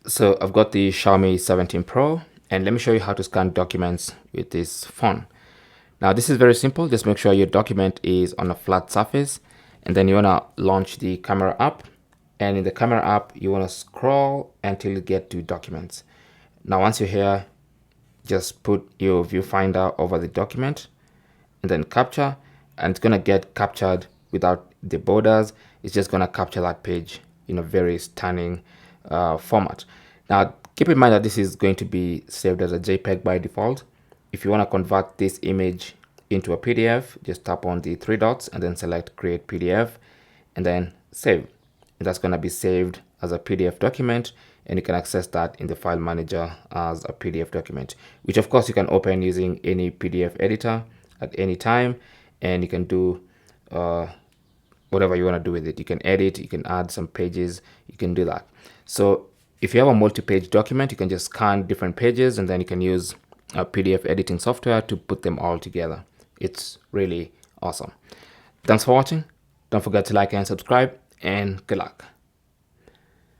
So I've got the Xiaomi 17 Pro, and let me show you how to scan documents with this phone. Now this is very simple. Just make sure your document is on a flat surface, and then you want to launch the camera app, and in the camera app you want to scroll until you get to documents. Now once you're here, just put your viewfinder over the document and then capture, and it's going to get captured without the borders. It's just going to capture that page in a very stunning format. Now keep in mind that this is going to be saved as a JPEG by default. If you want to convert this image into a PDF, just tap on the three dots and then select create PDF and then save. And that's going to be saved as a PDF document, and you can access that in the file manager as a PDF document, which of course you can open using any PDF editor at any time, and you can do whatever you want to do with it. You can edit, you can add some pages, you can do that. So if you have a multi-page document, you can just scan different pages and then you can use a PDF editing software to put them all together. It's really awesome. Thanks for watching. Don't forget to like and subscribe, and good luck.